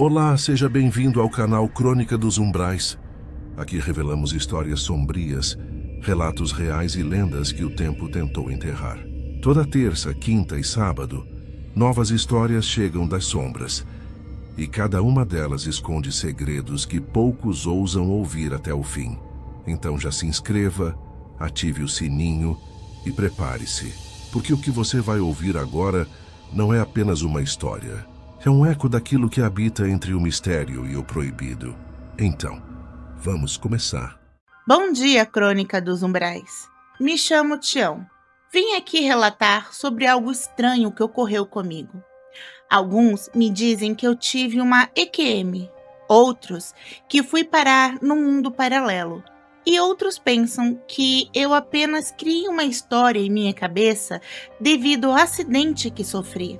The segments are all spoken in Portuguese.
Olá, seja bem-vindo ao canal Crônica dos Umbrais. Aqui revelamos histórias sombrias, relatos reais e lendas que o tempo tentou enterrar. Toda terça, quinta e sábado, novas histórias chegam das sombras. E cada uma delas esconde segredos que poucos ousam ouvir até o fim. Então já se inscreva, ative o sininho e prepare-se, porque o que você vai ouvir agora não é apenas uma história. É um eco daquilo que habita entre o mistério e o proibido. Então, vamos começar. Bom dia, Crônica dos Umbrais. Me chamo Tião. Vim aqui relatar sobre algo estranho que ocorreu comigo. Alguns me dizem que eu tive uma EQM, outros que fui parar num mundo paralelo, e outros pensam que eu apenas criei uma história em minha cabeça devido ao acidente que sofri.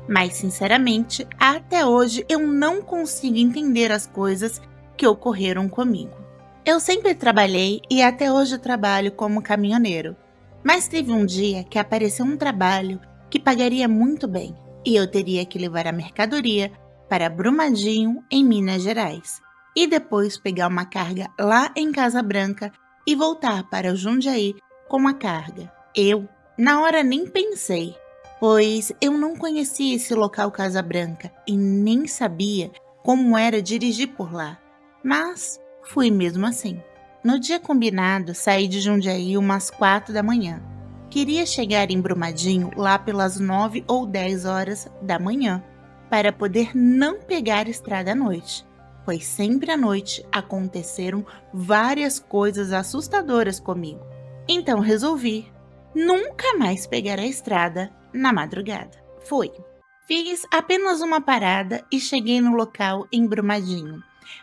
Mas, sinceramente, até hoje eu não consigo entender as coisas que ocorreram comigo. Eu sempre trabalhei e até hoje trabalho como caminhoneiro. Mas teve um dia que apareceu um trabalho que pagaria muito bem e eu teria que levar a mercadoria para Brumadinho, em Minas Gerais, e depois pegar uma carga lá em Casa Branca e voltar para Jundiaí com a carga. Eu, na hora, nem pensei, pois eu não conhecia esse local Casa Branca e nem sabia como era dirigir por lá. Mas fui mesmo assim. No dia combinado, saí de Jundiaí umas 4 da manhã. Queria chegar em Brumadinho lá pelas 9 ou 10 horas da manhã, para poder não pegar estrada à noite, pois sempre à noite aconteceram várias coisas assustadoras comigo. Então resolvi nunca mais pegar a estrada na madrugada. Fui. Fiz apenas uma parada e cheguei no local em Brumadinho.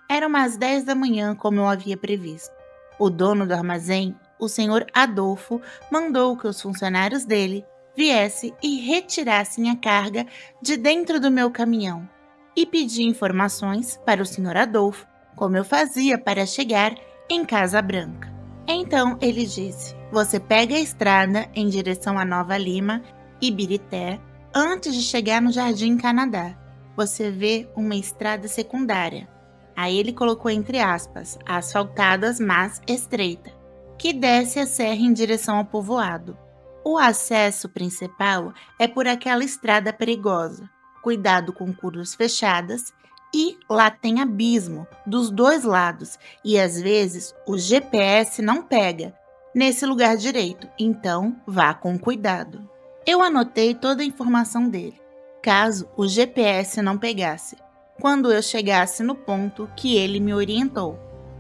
Eram umas 10 da manhã, como eu havia previsto. O dono do armazém, o senhor Adolfo, mandou que os funcionários dele viessem e retirassem a carga de dentro do meu caminhão e pedi informações para o senhor Adolfo como eu fazia para chegar em Casa Branca. Então ele disse: você pega a estrada em direção a Nova Lima e Birité. Antes de chegar no Jardim Canadá, você vê uma estrada secundária. Aí ele colocou entre aspas, asfaltadas, mas estreita, que desce a serra em direção ao povoado. O acesso principal é por aquela estrada perigosa. Cuidado com curvas fechadas e lá tem abismo dos dois lados e às vezes o GPS não pega nesse lugar direito, então vá com cuidado. Eu anotei toda a informação dele, caso o GPS não pegasse, quando eu chegasse no ponto que ele me orientou,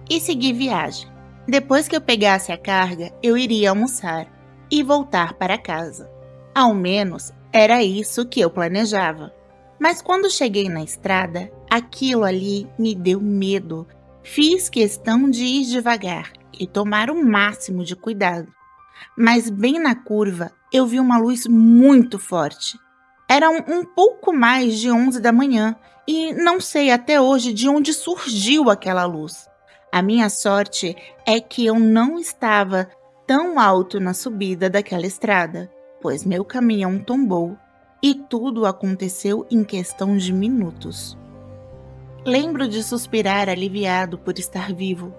e segui viagem. Depois que eu pegasse a carga, eu iria almoçar e voltar para casa. Ao menos era isso que eu planejava. Mas quando cheguei na estrada, aquilo ali me deu medo. Fiz questão de ir devagar e tomar o máximo de cuidado. Mas bem na curva, eu vi uma luz muito forte. Era um pouco mais de 11 da manhã e não sei até hoje de onde surgiu aquela luz. A minha sorte é que eu não estava tão alto na subida daquela estrada, pois meu caminhão tombou e tudo aconteceu em questão de minutos. Lembro de suspirar aliviado por estar vivo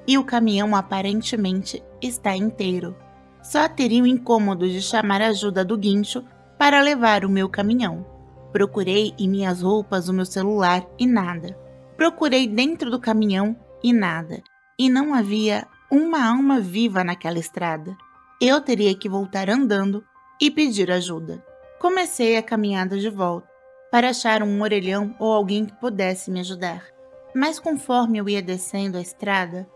e o caminhão aparentemente está inteiro. Só teria o incômodo de chamar a ajuda do guincho para levar o meu caminhão. Procurei em minhas roupas o meu celular e nada. Procurei dentro do caminhão e nada. E não havia uma alma viva naquela estrada. Eu teria que voltar andando e pedir ajuda. Comecei a caminhada de volta para achar um orelhão ou alguém que pudesse me ajudar. Mas conforme eu ia descendo a estrada,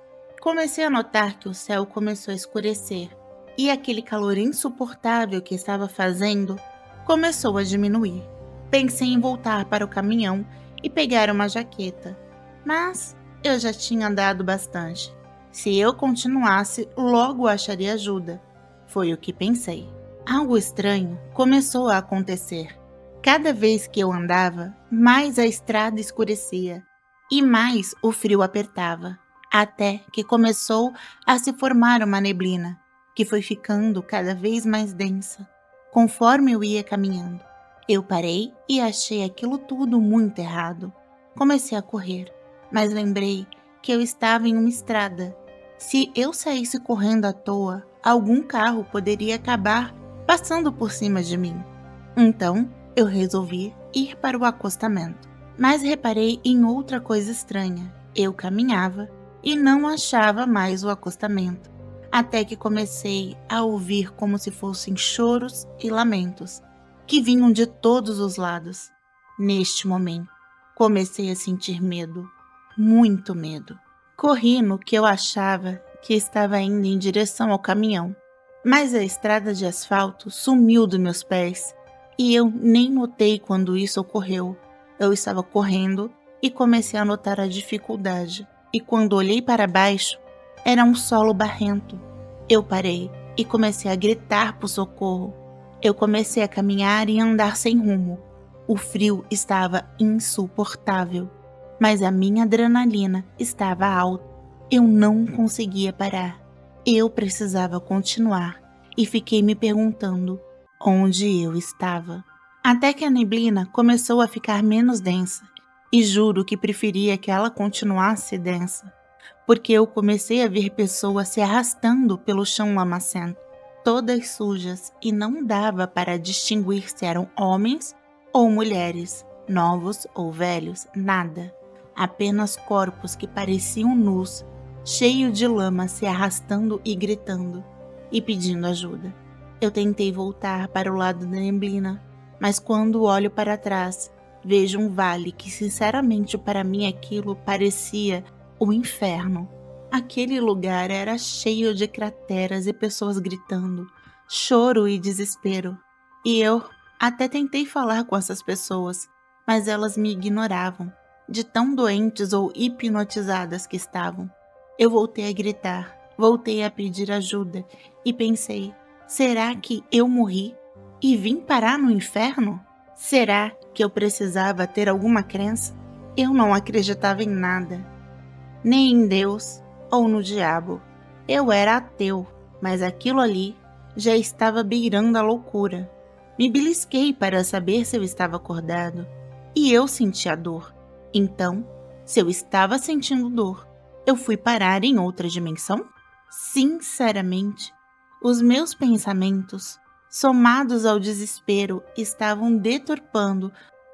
comecei a notar que o céu começou a escurecer. E aquele calor insuportável que estava fazendo começou a diminuir. Pensei em voltar para o caminhão e pegar uma jaqueta, mas eu já tinha andado bastante. Se eu continuasse, logo acharia ajuda. Foi o que pensei. Algo estranho começou a acontecer. Cada vez que eu andava, mais a estrada escurecia e mais o frio apertava, até que começou a se formar uma neblina, que foi ficando cada vez mais densa, conforme eu ia caminhando. Eu parei e achei aquilo tudo muito errado. Comecei a correr, mas lembrei que eu estava em uma estrada. Se eu saísse correndo à toa, algum carro poderia acabar passando por cima de mim. Então, eu resolvi ir para o acostamento. Mas reparei em outra coisa estranha. Eu caminhava e não achava mais o acostamento, até que comecei a ouvir como se fossem choros e lamentos, que vinham de todos os lados. Neste momento, comecei a sentir medo, muito medo. Corri no que eu achava que estava indo em direção ao caminhão, mas a estrada de asfalto sumiu dos meus pés e eu nem notei quando isso ocorreu. Eu estava correndo e comecei a notar a dificuldade, e quando olhei para baixo, era um solo barrento. Eu parei e comecei a gritar por socorro. Eu comecei a caminhar e andar sem rumo. O frio estava insuportável, mas a minha adrenalina estava alta. Eu não conseguia parar. Eu precisava continuar e fiquei me perguntando onde eu estava. Até que a neblina começou a ficar menos densa, e juro que preferia que ela continuasse densa, porque eu comecei a ver pessoas se arrastando pelo chão lamacento, todas sujas, e não dava para distinguir se eram homens ou mulheres, novos ou velhos, nada. Apenas corpos que pareciam nus, cheios de lama, se arrastando e gritando, e pedindo ajuda. Eu tentei voltar para o lado da neblina, mas quando olho para trás, vejo um vale que, sinceramente, para mim aquilo parecia o inferno. Aquele lugar era cheio de crateras e pessoas gritando, choro e desespero. E eu até tentei falar com essas pessoas, mas elas me ignoravam, de tão doentes ou hipnotizadas que estavam. Eu voltei a gritar, voltei a pedir ajuda e pensei, será que eu morri e vim parar no inferno? Será que eu precisava ter alguma crença? Eu não acreditava em nada, nem em Deus ou no diabo. Eu era ateu, mas aquilo ali já estava beirando a loucura. Me belisquei para saber se eu estava acordado e eu sentia dor. Então, se eu estava sentindo dor, eu fui parar em outra dimensão? Sinceramente, os meus pensamentos, somados ao desespero, estavam deturpando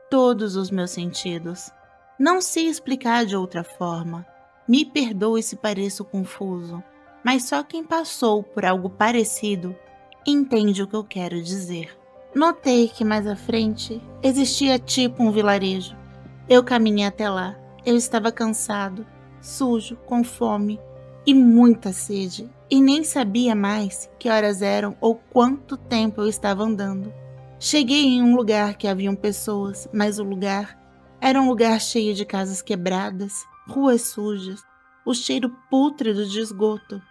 todos os meus sentidos. Não sei explicar de outra forma. Me perdoe se pareço confuso, mas só quem passou por algo parecido entende o que eu quero dizer. Notei que mais à frente existia tipo um vilarejo. Eu caminhei até lá. Eu estava cansado, sujo, com fome e muita sede, e nem sabia mais que horas eram ou quanto tempo eu estava andando. Cheguei em um lugar que haviam pessoas, mas o lugar era um lugar cheio de casas quebradas, ruas sujas, o cheiro pútrido de esgoto.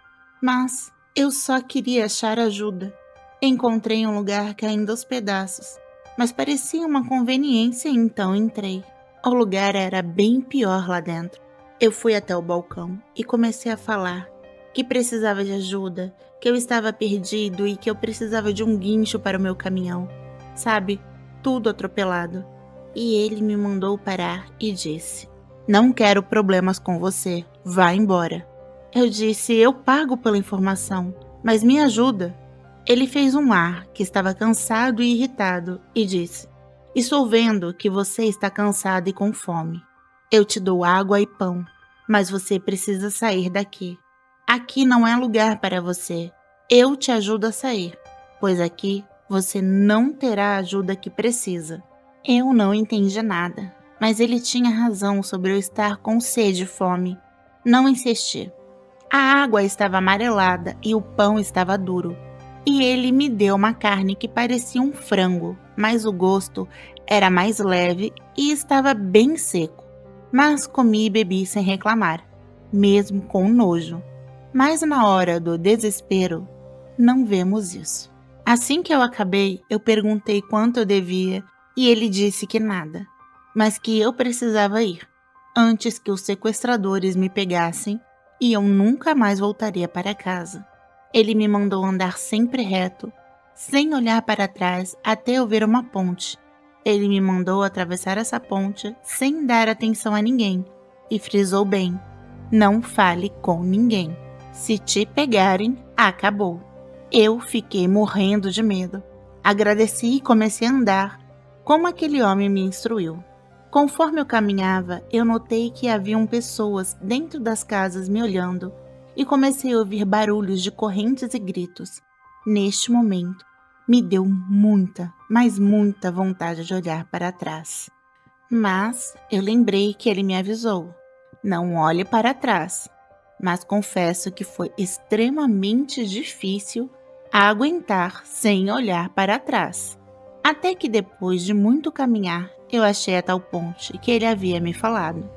Mas eu só queria achar ajuda. Encontrei um lugar caindo aos pedaços, mas parecia uma conveniência, então entrei. O lugar era bem pior lá dentro. Eu fui até o balcão e comecei a falar que precisava de ajuda, que eu estava perdido e que eu precisava de um guincho para o meu caminhão. Sabe, tudo atropelado. E ele me mandou parar e disse: "Não quero problemas com você, vá embora." Eu disse: "Eu pago pela informação, mas me ajuda." Ele fez um ar que estava cansado e irritado e disse: "Estou vendo que você está cansado e com fome. Eu te dou água e pão, mas você precisa sair daqui. Aqui não é lugar para você. Eu te ajudo a sair, pois aqui você não terá a ajuda que precisa." Eu não entendi nada, mas ele tinha razão sobre eu estar com sede e fome. Não insisti. A água estava amarelada e o pão estava duro. E ele me deu uma carne que parecia um frango, mas o gosto era mais leve e estava bem seco. Mas comi e bebi sem reclamar, mesmo com nojo. Mas na hora do desespero, não vemos isso. Assim que eu acabei, eu perguntei quanto eu devia e ele disse que nada, mas que eu precisava ir, antes que os sequestradores me pegassem e eu nunca mais voltaria para casa. Ele me mandou andar sempre reto, sem olhar para trás até eu ver uma ponte. Ele me mandou atravessar essa ponte sem dar atenção a ninguém e frisou bem: não fale com ninguém. Se te pegarem, acabou. Eu fiquei morrendo de medo. Agradeci e comecei a andar, como aquele homem me instruiu. Conforme eu caminhava, eu notei que haviam pessoas dentro das casas me olhando e comecei a ouvir barulhos de correntes e gritos. Neste momento, me deu muita, mas muita vontade de olhar para trás. Mas eu lembrei que ele me avisou: não olhe para trás. Mas confesso que foi extremamente difícil aguentar sem olhar para trás. Até que depois de muito caminhar, eu achei a tal ponte que ele havia me falado.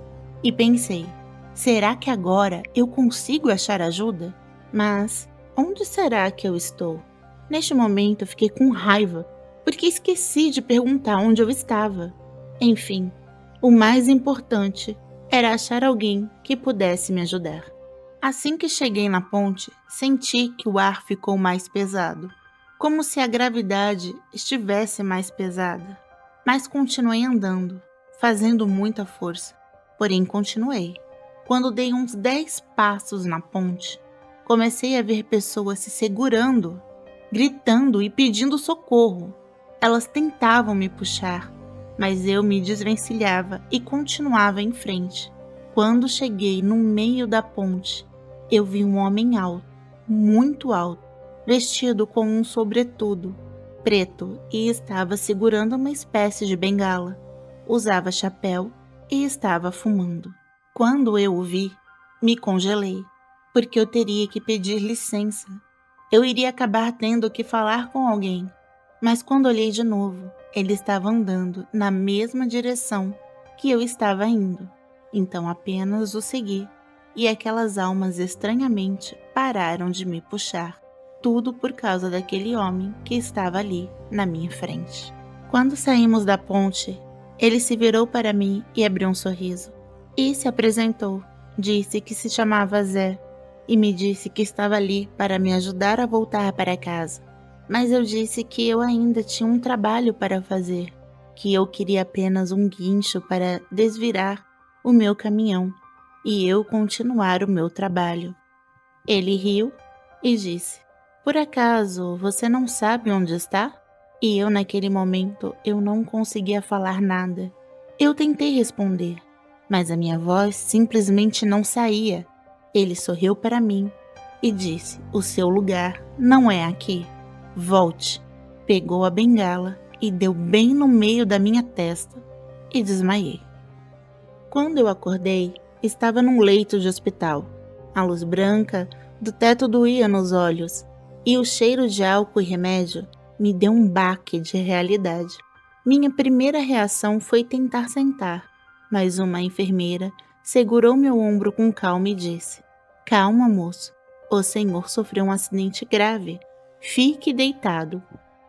E pensei: será que agora eu consigo achar ajuda? Mas onde será que eu estou? Neste momento eu fiquei com raiva, porque esqueci de perguntar onde eu estava. Enfim, o mais importante era achar alguém que pudesse me ajudar. Assim que cheguei na ponte, senti que o ar ficou mais pesado, como se a gravidade estivesse mais pesada. Mas continuei andando, fazendo muita força. Porém, continuei. Quando dei uns 10 passos na ponte, comecei a ver pessoas se segurando, gritando e pedindo socorro. Elas tentavam me puxar, mas eu me desvencilhava e continuava em frente. Quando cheguei no meio da ponte, eu vi um homem alto, muito alto, vestido com um sobretudo preto e estava segurando uma espécie de bengala. Usava chapéu e estava fumando. Quando eu o vi, me congelei, porque eu teria que pedir licença. Eu iria acabar tendo que falar com alguém. Mas quando olhei de novo, ele estava andando na mesma direção que eu estava indo. Então apenas o segui, e aquelas almas estranhamente pararam de me puxar. Tudo por causa daquele homem que estava ali na minha frente. Quando saímos da ponte, ele se virou para mim e abriu um sorriso. E se apresentou, disse que se chamava Zé e me disse que estava ali para me ajudar a voltar para casa. Mas eu disse que eu ainda tinha um trabalho para fazer, que eu queria apenas um guincho para desvirar o meu caminhão e eu continuar o meu trabalho. Ele riu e disse: por acaso você não sabe onde está? E eu naquele momento eu não conseguia falar nada. Eu tentei responder, mas a minha voz simplesmente não saía. Ele sorriu para mim e disse: o seu lugar não é aqui. Volte. Pegou a bengala e deu bem no meio da minha testa e desmaiei. Quando eu acordei, estava num leito de hospital. A luz branca do teto doía nos olhos e o cheiro de álcool e remédio me deu um baque de realidade. Minha primeira reação foi tentar sentar, mas uma enfermeira segurou meu ombro com calma e disse: calma, moço, o senhor sofreu um acidente grave. Fique deitado.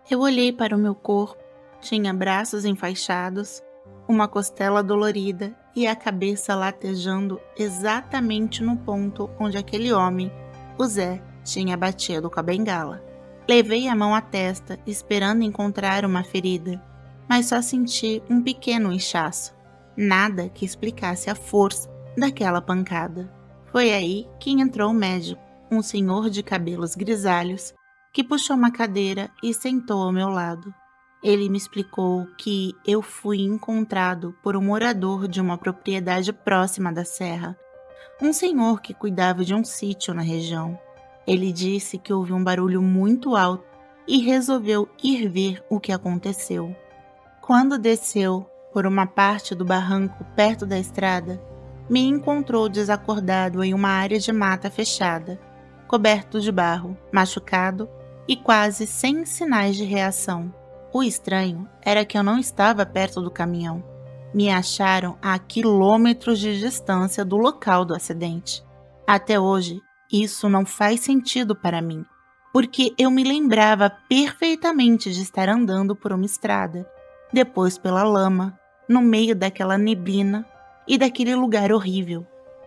Eu olhei para o meu corpo, tinha braços enfaixados, uma costela dolorida e a cabeça latejando exatamente no ponto onde aquele homem, o Zé, tinha batido com a bengala. Levei a mão à testa, esperando encontrar uma ferida, mas só senti um pequeno inchaço. Nada que explicasse a força daquela pancada. Foi aí que entrou o médico, um senhor de cabelos grisalhos, que puxou uma cadeira e sentou ao meu lado. Ele me explicou que eu fui encontrado por um morador de uma propriedade próxima da serra, um senhor que cuidava de um sítio na região. Ele disse que houve um barulho muito alto e resolveu ir ver o que aconteceu. Quando desceu por uma parte do barranco perto da estrada, me encontrou desacordado em uma área de mata fechada, coberto de barro, machucado e quase sem sinais de reação. O estranho era que eu não estava perto do caminhão. Me acharam a quilômetros de distância do local do acidente. Até hoje, isso não faz sentido para mim, porque eu me lembrava perfeitamente de estar andando por uma estrada, depois pela lama, no meio daquela neblina e daquele lugar horrível.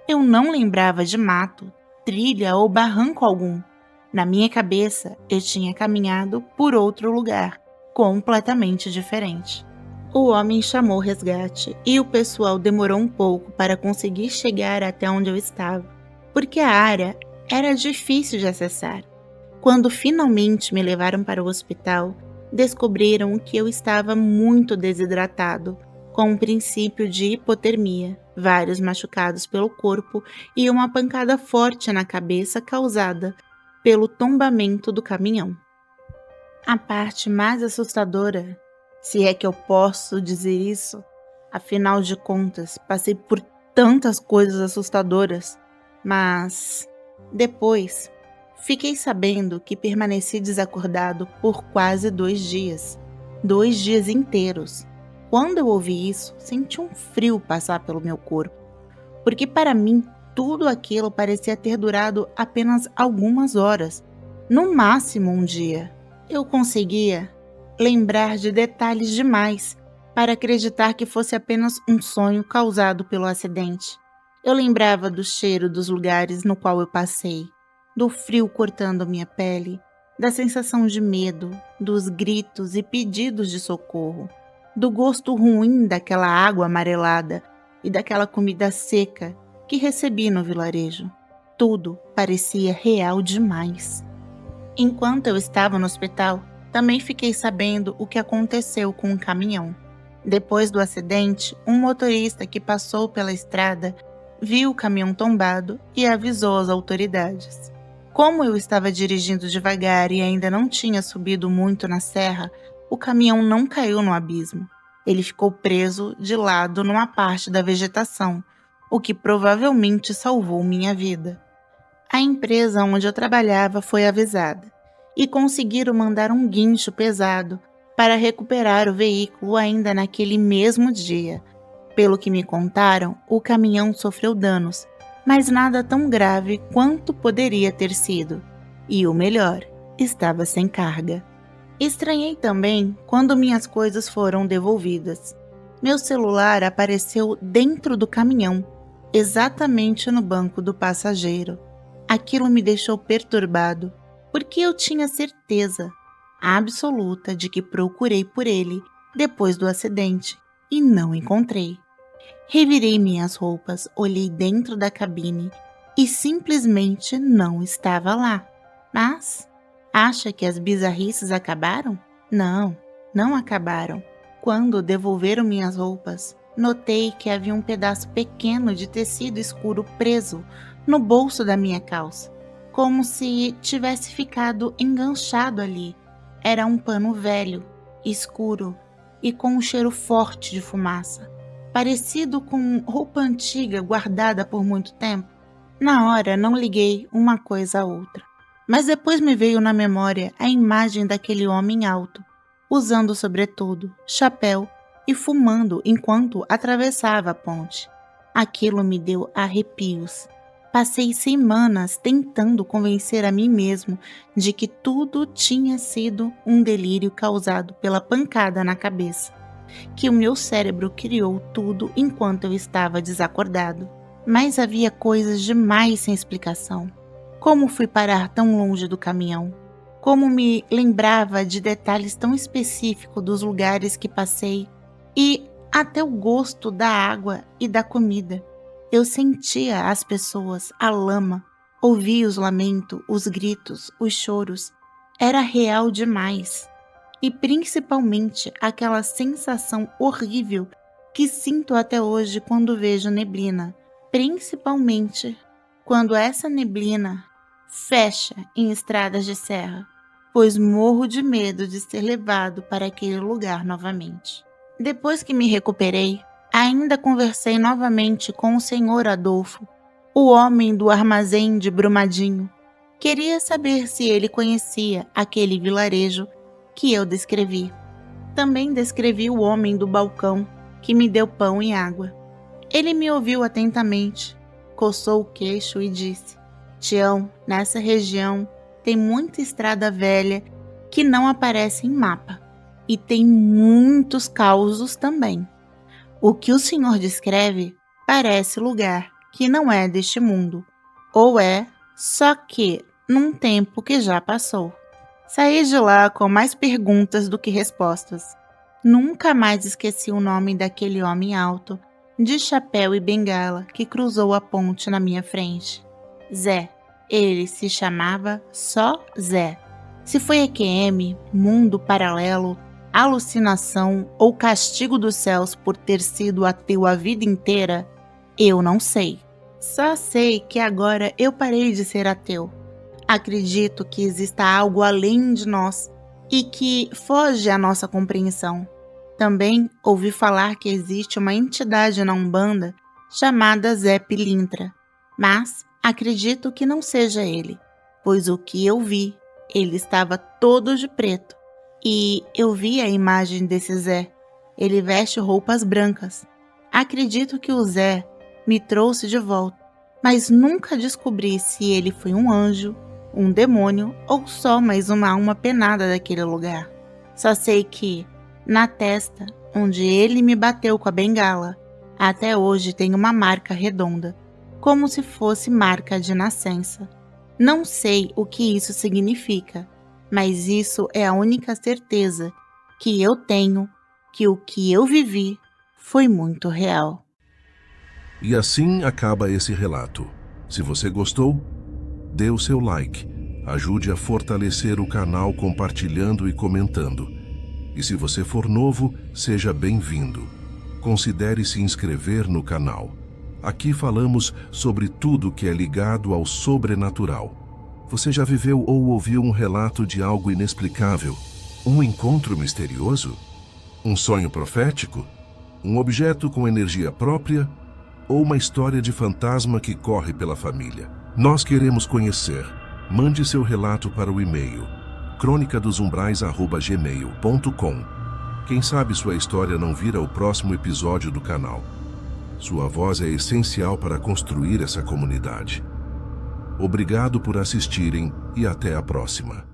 Eu não lembrava de mato, trilha ou barranco algum. Na minha cabeça, eu tinha caminhado por outro lugar, completamente diferente. O homem chamou o resgate e o pessoal demorou um pouco para conseguir chegar até onde eu estava, porque a área era difícil de acessar. Quando finalmente me levaram para o hospital, descobriram que eu estava muito desidratado, com um princípio de hipotermia, vários machucados pelo corpo e uma pancada forte na cabeça causada pelo tombamento do caminhão. A parte mais assustadora, se é que eu posso dizer isso, afinal de contas, passei por tantas coisas assustadoras, mas depois fiquei sabendo que permaneci desacordado por quase 2 dias. 2 dias inteiros. Quando eu ouvi isso, senti um frio passar pelo meu corpo, porque para mim tudo aquilo parecia ter durado apenas algumas horas, no máximo um dia. Eu conseguia lembrar de detalhes demais para acreditar que fosse apenas um sonho causado pelo acidente. Eu lembrava do cheiro dos lugares no qual eu passei, do frio cortando minha pele, da sensação de medo, dos gritos e pedidos de socorro, do gosto ruim daquela água amarelada e daquela comida seca que recebi no vilarejo. Tudo parecia real demais. Enquanto eu estava no hospital, também fiquei sabendo o que aconteceu com o caminhão. Depois do acidente, um motorista que passou pela estrada viu o caminhão tombado e avisou as autoridades. Como eu estava dirigindo devagar e ainda não tinha subido muito na serra, o caminhão não caiu no abismo. Ele ficou preso de lado numa parte da vegetação, o que provavelmente salvou minha vida. A empresa onde eu trabalhava foi avisada e conseguiram mandar um guincho pesado para recuperar o veículo ainda naquele mesmo dia. Pelo que me contaram, o caminhão sofreu danos, mas nada tão grave quanto poderia ter sido. E o melhor, estava sem carga. Estranhei também quando minhas coisas foram devolvidas. Meu celular apareceu dentro do caminhão, exatamente no banco do passageiro. Aquilo me deixou perturbado, porque eu tinha certeza absoluta de que procurei por ele depois do acidente e não encontrei. Revirei minhas roupas, olhei dentro da cabine e simplesmente não estava lá. Mas, acha que as bizarrices acabaram? Não, não acabaram. Quando devolveram minhas roupas, notei que havia um pedaço pequeno de tecido escuro preso no bolso da minha calça, como se tivesse ficado enganchado ali. Era um pano velho, escuro e com um cheiro forte de fumaça, parecido com roupa antiga guardada por muito tempo. Na hora não liguei uma coisa à outra, mas depois me veio na memória a imagem daquele homem alto, usando sobretudo, chapéu e fumando enquanto atravessava a ponte. Aquilo me deu arrepios. Passei semanas tentando convencer a mim mesmo de que tudo tinha sido um delírio causado pela pancada na cabeça, que o meu cérebro criou tudo enquanto eu estava desacordado. Mas havia coisas demais sem explicação. Como fui parar tão longe do caminhão? Como me lembrava de detalhes tão específicos dos lugares que passei e até o gosto da água e da comida. Eu sentia as pessoas, a lama, ouvia os lamentos, os gritos, os choros. Era real demais. E principalmente aquela sensação horrível que sinto até hoje quando vejo neblina. Principalmente quando essa neblina fecha em estradas de serra, pois morro de medo de ser levado para aquele lugar novamente. Depois que me recuperei, ainda conversei novamente com o senhor Adolfo, o homem do armazém de Brumadinho. Queria saber se ele conhecia aquele vilarejo que eu descrevi. Também descrevi o homem do balcão que me deu pão e água. Ele me ouviu atentamente, coçou o queixo e disse: Tião, nessa região tem muita estrada velha que não aparece em mapa. E tem muitos causos também. O que o senhor descreve parece lugar que não é deste mundo, ou é, só que num tempo que já passou. Saí de lá com mais perguntas do que respostas. Nunca mais esqueci o nome daquele homem alto, de chapéu e bengala, que cruzou a ponte na minha frente. Zé. Ele se chamava só Zé. Se foi EQM, mundo paralelo, alucinação ou castigo dos céus por ter sido ateu a vida inteira, eu não sei. Só sei que agora eu parei de ser ateu. Acredito que exista algo além de nós e que foge à nossa compreensão. Também ouvi falar que existe uma entidade na Umbanda chamada Zé Pilintra, mas acredito que não seja ele, pois o que eu vi, ele estava todo de preto. E eu vi a imagem desse Zé. Ele veste roupas brancas. Acredito que o Zé me trouxe de volta, mas nunca descobri se ele foi um anjo, um demônio ou só mais uma alma penada daquele lugar. Só sei que, na testa, onde ele me bateu com a bengala, até hoje tem uma marca redonda, como se fosse marca de nascença. Não sei o que isso significa, mas isso é a única certeza que eu tenho, que o que eu vivi foi muito real. E assim acaba esse relato. Se você gostou, dê o seu like, ajude a fortalecer o canal compartilhando e comentando. E se você for novo, seja bem-vindo. Considere se inscrever no canal. Aqui falamos sobre tudo que é ligado ao sobrenatural. Você já viveu ou ouviu um relato de algo inexplicável? Um encontro misterioso? Um sonho profético? Um objeto com energia própria? Ou uma história de fantasma que corre pela família? Nós queremos conhecer. Mande seu relato para o e-mail cronicadosumbraes@gmail.com. Quem sabe sua história não vira o próximo episódio do canal. Sua voz é essencial para construir essa comunidade. Obrigado por assistirem e até a próxima.